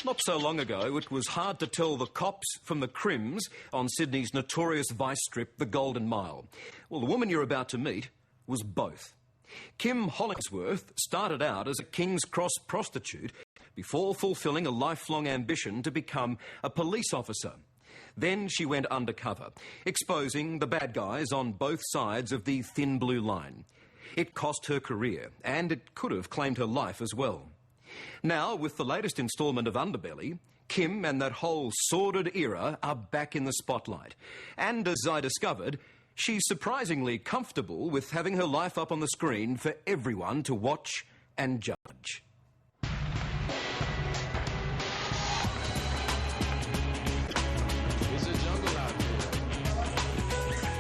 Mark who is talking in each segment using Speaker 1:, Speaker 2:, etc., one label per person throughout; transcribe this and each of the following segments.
Speaker 1: Not so long ago, it was hard to tell the cops from the crims on Sydney's notorious vice strip, the Golden Mile. Well, the woman you're about to meet was both. Kim Hollingsworth started out as a King's Cross prostitute before fulfilling a lifelong ambition to become a police officer. Then she went undercover, exposing the bad guys on both sides of the thin blue line. It cost her career, and it could have claimed her life as well. Now, with the latest instalment of Underbelly, Kim and that whole sordid era are back in the spotlight. And as I discovered, she's surprisingly comfortable with having her life up on the screen for everyone to watch and judge.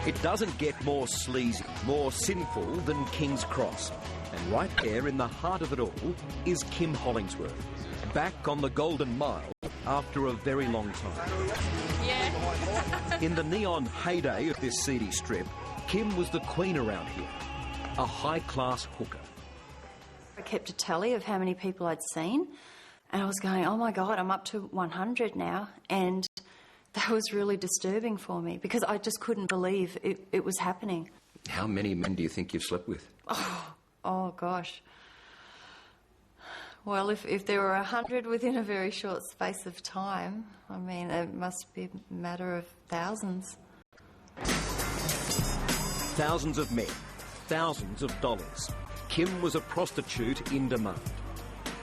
Speaker 1: It doesn't get more sleazy, more sinful than King's Cross. And right there in the heart of it all is Kim Hollingsworth, back on the Golden Mile after a very long time.
Speaker 2: Yeah.
Speaker 1: In the neon heyday of this seedy strip, Kim was the queen around here, a high-class hooker.
Speaker 3: I kept a tally of how many people I'd seen, and I was going, oh my God, I'm up to 100 now, and that was really disturbing for me because I just couldn't believe it was happening.
Speaker 1: How many men do you think you've slept with?
Speaker 3: Oh gosh. Well, if there were 100 within a very short space of time, I mean, it must be a matter of thousands.
Speaker 1: Thousands of men, thousands of dollars. Kim was a prostitute in demand.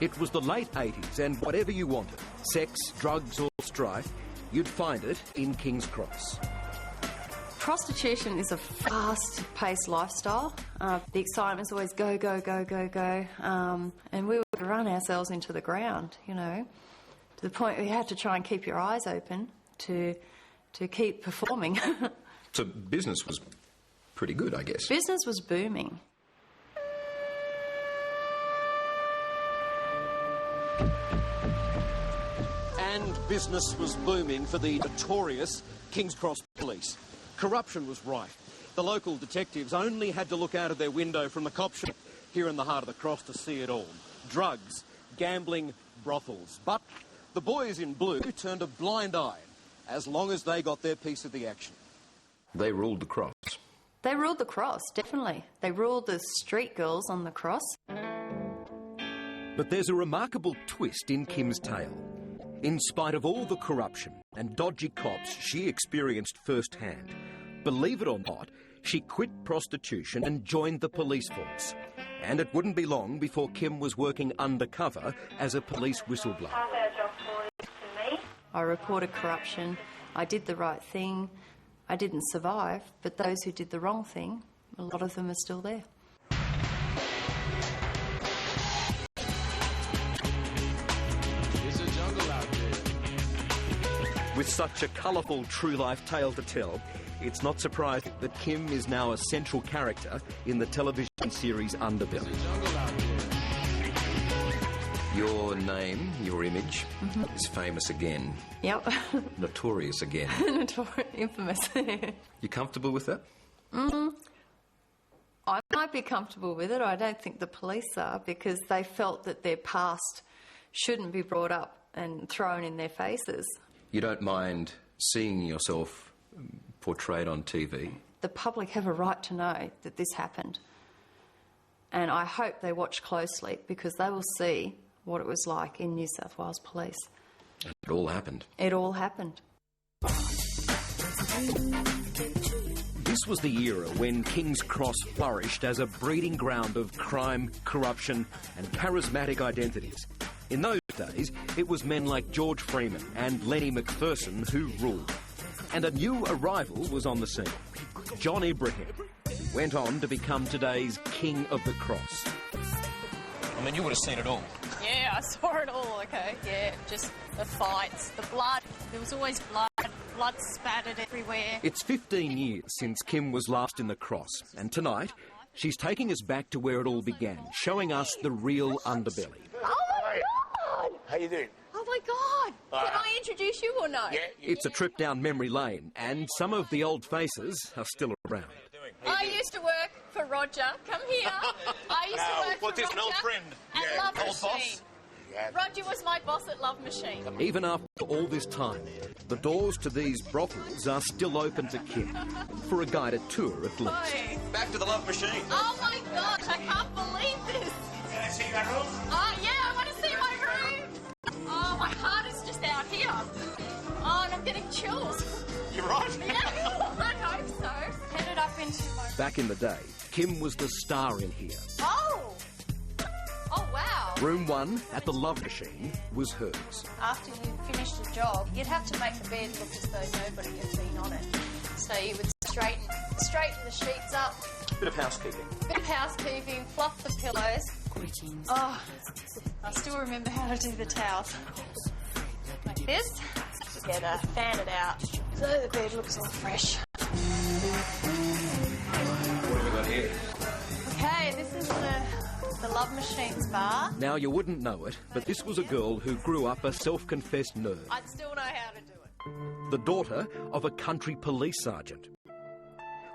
Speaker 1: It was the late 80s, and whatever you wanted, sex, drugs or strife, you'd find it in King's Cross.
Speaker 3: Prostitution is a fast-paced lifestyle. The excitement's always go, go, go, go, go. And we would run ourselves into the ground, you know, to the point where you had to try and keep your eyes open to keep performing.
Speaker 1: So business was pretty good, I guess.
Speaker 3: Business was booming.
Speaker 4: And business was booming for the notorious King's Cross Police. Corruption was rife. The local detectives only had to look out of their window from the cop shop here in the heart of the Cross to see it all. Drugs, gambling, brothels. But the boys in blue turned a blind eye as long as they got their piece of the action.
Speaker 1: They ruled the Cross.
Speaker 3: They ruled the Cross, definitely. They ruled the street girls on the Cross.
Speaker 1: But there's a remarkable twist in Kim's tale. In spite of all the corruption and dodgy cops she experienced firsthand, believe it or not, she quit prostitution and joined the police force. And it wouldn't be long before Kim was working undercover as a police whistleblower.
Speaker 3: I reported corruption. I did the right thing. I didn't survive, but those who did the wrong thing, a lot of them are still there.
Speaker 1: With such a colourful true-life tale to tell, it's not surprising that Kim is now a central character in the television series Underbelly. Your name, your image, is famous again.
Speaker 3: Yep.
Speaker 1: Notorious again.
Speaker 3: Infamous.
Speaker 1: You comfortable with that?
Speaker 3: I might be comfortable with it. I don't think the police are, because they felt that their past shouldn't be brought up and thrown in their faces.
Speaker 1: You don't mind seeing yourself portrayed on TV?
Speaker 3: The public have a right to know that this happened. And I hope they watch closely, because they will see what it was like in New South Wales Police.
Speaker 1: And it all happened.
Speaker 3: It all happened.
Speaker 1: This was the era when King's Cross flourished as a breeding ground of crime, corruption and charismatic identities. In those days, it was men like George Freeman and Lenny McPherson who ruled. And a new arrival was on the scene. John Ibrahim went on to become today's King of the Cross.
Speaker 4: I mean, you would have seen it all.
Speaker 2: Yeah, I saw it all, okay. Yeah, just the fights, the blood. There was always blood spattered everywhere.
Speaker 1: It's 15 years since Kim was last in the Cross, and tonight she's taking us back to where it all began, showing us the real underbelly.
Speaker 2: Oh, my God!
Speaker 5: How you doing?
Speaker 2: Oh, my God! Can I introduce you or no?
Speaker 5: Yeah.
Speaker 1: It's a trip down memory lane, and some of the old faces are still around.
Speaker 2: I used to work for Roger. Come here. I used to work for
Speaker 5: What's this,
Speaker 2: Roger
Speaker 5: an old friend?
Speaker 2: at
Speaker 5: Yeah,
Speaker 2: Love
Speaker 5: old
Speaker 2: Machine.
Speaker 5: boss?
Speaker 2: Roger was my boss at Love Machine.
Speaker 1: Even after all this time, the doors to these brothels are still open to Kim, for a guided tour at least.
Speaker 2: Hey.
Speaker 4: Back to the Love Machine.
Speaker 2: Oh my gosh, I can't believe this.
Speaker 5: Can I see that room?
Speaker 2: Oh yeah, I want to see my room. Oh, my heart is just out here. Oh, and I'm getting chills.
Speaker 4: You're right.
Speaker 2: Yeah, I hope so. Headed up into my...
Speaker 1: Back in the day, Kim was the star in here.
Speaker 2: Oh! Oh, wow.
Speaker 1: Room 1 at the Love Machine was hers.
Speaker 2: After you finished a job, you'd have to make the bed look as though nobody had been on it. So you would straighten the sheets up.
Speaker 4: Bit of housekeeping.
Speaker 2: Bit of housekeeping, fluff the pillows. Greetings. Oh, I still remember how to do the towels. Like this. Together, fan it out. So the bed looks all fresh.
Speaker 4: What have we got here?
Speaker 2: Okay, this is the Love Machines bar.
Speaker 1: Now, you wouldn't know it, but this was a girl who grew up a self-confessed nerd.
Speaker 2: I'd still know how to do it.
Speaker 1: The daughter of a country police sergeant.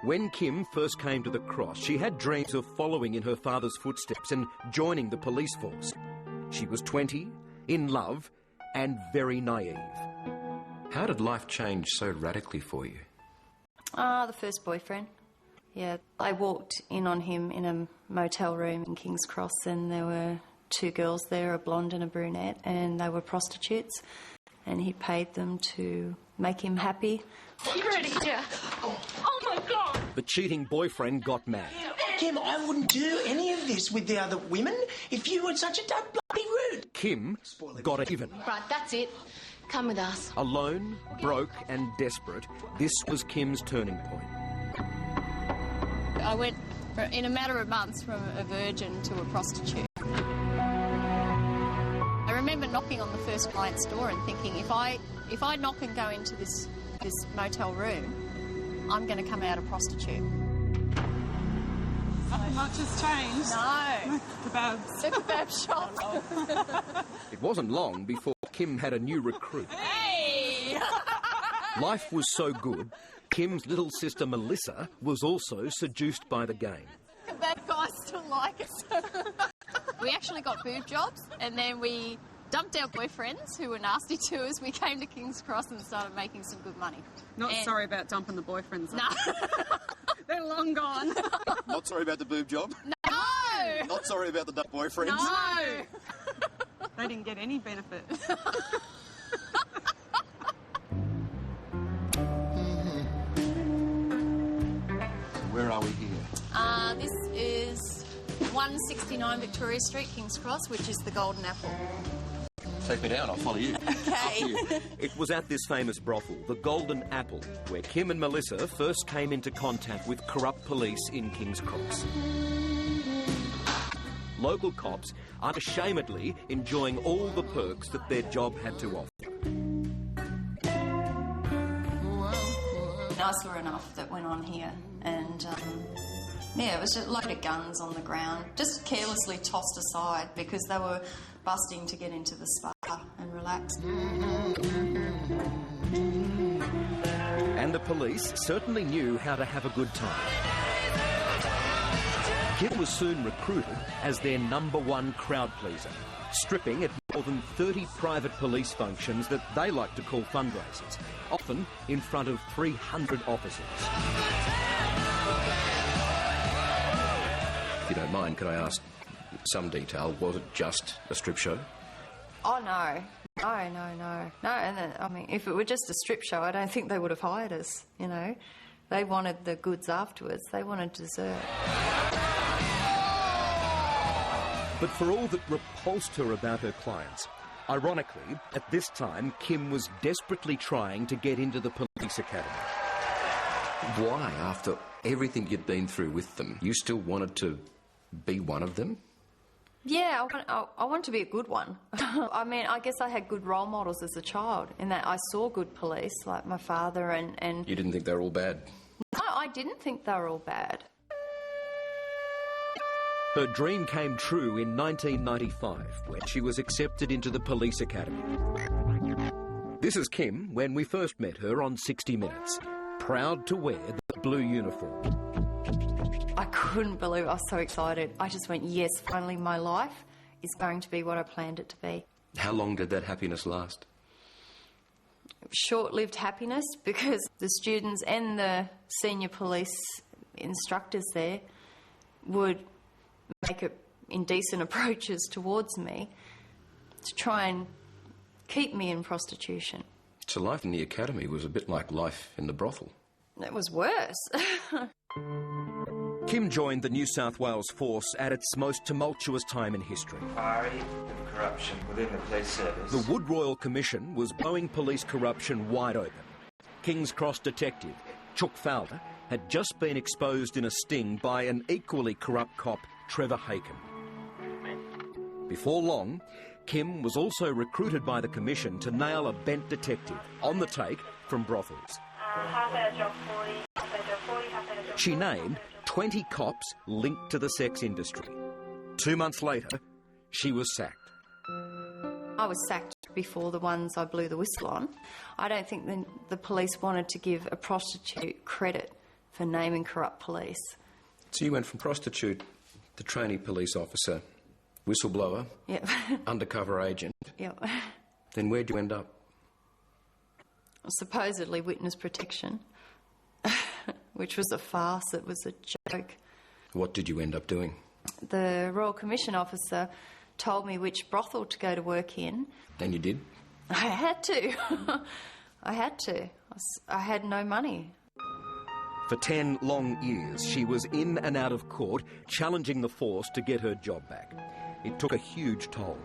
Speaker 1: When Kim first came to the Cross, she had dreams of following in her father's footsteps and joining the police force. She was 20, in love, and very naive.
Speaker 4: How did life change so radically for you?
Speaker 3: The first boyfriend. Yeah, I walked in on him in a motel room in King's Cross, and there were two girls there, a blonde and a brunette, and they were prostitutes, and he paid them to make him happy.
Speaker 2: Are you ready, Jeff? Oh my God!
Speaker 1: The cheating boyfriend got mad.
Speaker 5: Kim, I wouldn't do any of this with the other women if you were such a bloody rude.
Speaker 1: Kim got it even.
Speaker 6: Right, that's it. Come with us.
Speaker 1: Alone, broke and desperate, this was Kim's turning point.
Speaker 2: I went, in a matter of months, from a virgin to a prostitute. I remember knocking on the first client's door and thinking, if I knock and go into this motel room, I'm going to come out a prostitute.
Speaker 7: Nothing much has changed.
Speaker 2: No.
Speaker 7: Kebabs.
Speaker 2: The kebab shop.
Speaker 1: It wasn't long before Kim had a new recruit.
Speaker 2: Hey!
Speaker 1: Life was so good, Kim's little sister Melissa was also seduced by the game.
Speaker 2: That guy still like us. We actually got boob jobs, and then we dumped our boyfriends who were nasty to us. We came to King's Cross and started making some good money.
Speaker 7: Not sorry about dumping the boyfriends.
Speaker 2: No.
Speaker 7: They're long gone.
Speaker 4: Not sorry about the boob job?
Speaker 2: No!
Speaker 4: Not sorry about the duck boyfriends?
Speaker 2: No!
Speaker 7: They didn't get any benefit.
Speaker 4: Where are we here?
Speaker 2: This is 169 Victoria Street, King's Cross, which is the Golden Apple.
Speaker 4: Take me down, I'll follow you.
Speaker 2: Okay.
Speaker 1: It was at this famous brothel, the Golden Apple, where Kim and Melissa first came into contact with corrupt police in King's Cross. Local cops unashamedly enjoying all the perks that their job had to offer.
Speaker 3: Nice were enough that went on here, and yeah, it was just a load of guns on the ground, just carelessly tossed aside because they were busting to get into the spa and relax.
Speaker 1: And the police certainly knew how to have a good time. Kim was soon recruited as their #1 crowd pleaser, stripping at more than 30 private police functions that they like to call fundraisers, often in front of 300 officers.
Speaker 4: If you don't mind, could I ask some detail? Was it just a strip show?
Speaker 3: Oh, no. No, and then, I mean, if it were just a strip show, I don't think they would have hired us, you know. They wanted the goods afterwards. They wanted dessert.
Speaker 1: But for all that repulsed her about her clients, ironically, at this time, Kim was desperately trying to get into the police academy.
Speaker 4: Why, after everything you'd been through with them, you still wanted to be one of them?
Speaker 3: Yeah, I want to be a good one. I mean, I guess I had good role models as a child in that I saw good police, like my father and...
Speaker 4: You didn't think they were all bad?
Speaker 3: No, I didn't think they were all bad.
Speaker 1: Her dream came true in 1995 when she was accepted into the police academy. This is Kim when we first met her on 60 Minutes, proud to wear the blue uniform.
Speaker 3: I couldn't believe it. I was so excited. I just went, yes, finally my life is going to be what I planned it to be.
Speaker 1: How long did that happiness last?
Speaker 3: Short-lived happiness, because the students and the senior police instructors there would make indecent approaches towards me to try and keep me in prostitution.
Speaker 1: So life in the academy was a bit like life in the brothel.
Speaker 3: It was worse.
Speaker 1: Kim joined the New South Wales Force at its most tumultuous time in history.
Speaker 8: Inquiry of corruption within the police service.
Speaker 1: The Wood Royal Commission was blowing police corruption wide open. King's Cross detective Chuck Fowler had just been exposed in a sting by an equally corrupt cop, Trevor Haken. Before long, Kim was also recruited by the Commission to nail a bent detective on the take from brothels. She named 20 cops linked to the sex industry. 2 months later, she was sacked.
Speaker 3: I was sacked before the ones I blew the whistle on. I don't think the police wanted to give a prostitute credit for naming corrupt police.
Speaker 1: So you went from prostitute to trainee police officer, whistleblower,
Speaker 3: Yep.
Speaker 1: undercover agent.
Speaker 3: Yep.
Speaker 1: Then where'd you end up?
Speaker 3: Supposedly witness protection, which was a farce. It was a joke.
Speaker 1: What did you end up doing?
Speaker 3: The Royal Commission officer told me which brothel to go to work in.
Speaker 1: And you did?
Speaker 3: I had to. I had to. I had no money.
Speaker 1: For 10 long years, she was in and out of court, challenging the force to get her job back. It took a huge toll.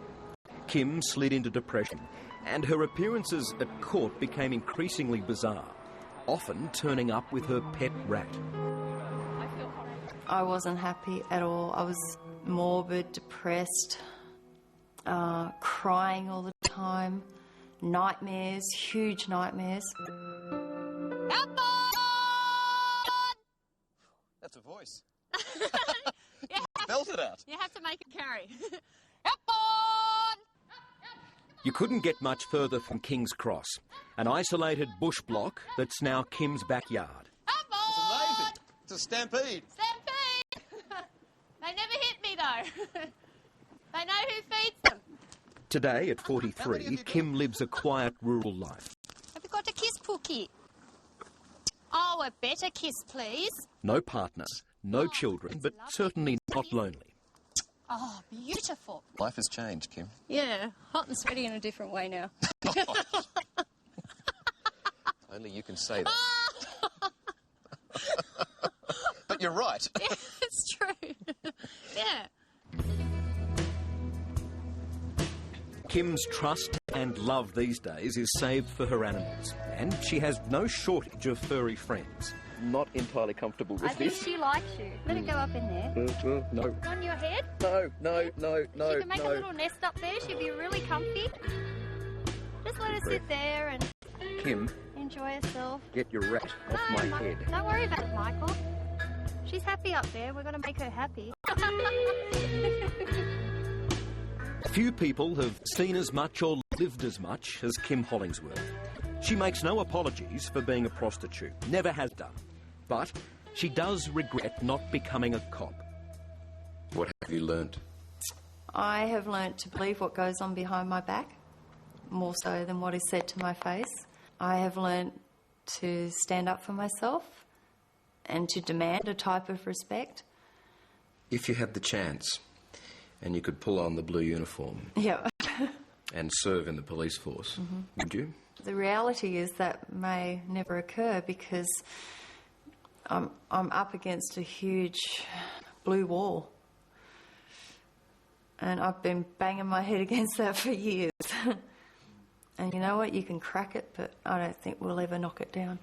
Speaker 1: Kim slid into depression, and her appearances at court became increasingly bizarre, often turning up with her pet rat.
Speaker 3: I wasn't happy at all. I was morbid, depressed, crying all the time, nightmares, huge nightmares.
Speaker 4: That's a voice.
Speaker 7: Yeah.
Speaker 4: Belt it out.
Speaker 7: You have to make it carry.
Speaker 1: You couldn't get much further from King's Cross, an isolated bush block that's now Kim's backyard.
Speaker 4: It's amazing. It's a stampede.
Speaker 2: Stampede! They never hit me, though. They know who feeds them.
Speaker 1: Today, at 43, Kim lives a quiet rural life.
Speaker 2: Have you got a kiss, Pookie? Oh, a better kiss, please.
Speaker 1: No partner, no children, but certainly not lonely.
Speaker 2: Oh, beautiful.
Speaker 4: Life has changed, Kim.
Speaker 7: Yeah, hot and sweaty in a different way now.
Speaker 4: Only you can say that. But you're right.
Speaker 2: Yeah, it's true. Yeah.
Speaker 1: Kim's trust and love these days is saved for her animals, and she has no shortage of furry friends. Not entirely comfortable with
Speaker 2: I think
Speaker 1: this.
Speaker 2: she likes you. Let her go up in there.
Speaker 1: No.
Speaker 2: On your head?
Speaker 1: No.
Speaker 2: She can make a little nest up there. She'll be really comfy. Just let her sit there and
Speaker 1: Kim,
Speaker 2: enjoy herself.
Speaker 1: get your rat off my head.
Speaker 2: Don't worry about it, Michael. She's happy up there. We're going to make her happy.
Speaker 1: Few people have seen as much or lived as much as Kim Hollingsworth. She makes no apologies for being a prostitute, never has done. But she does regret not becoming a cop. What have you learnt?
Speaker 3: I have learnt to believe what goes on behind my back, more so than what is said to my face. I have learnt to stand up for myself and to demand a type of respect.
Speaker 1: If you had the chance and you could pull on the blue uniform
Speaker 3: Yeah.
Speaker 1: and serve in the police force, would you?
Speaker 3: The reality is that may never occur because I'm up against a huge blue wall. And I've been banging my head against that for years. And you know what? You can crack it, but I don't think we'll ever knock it down.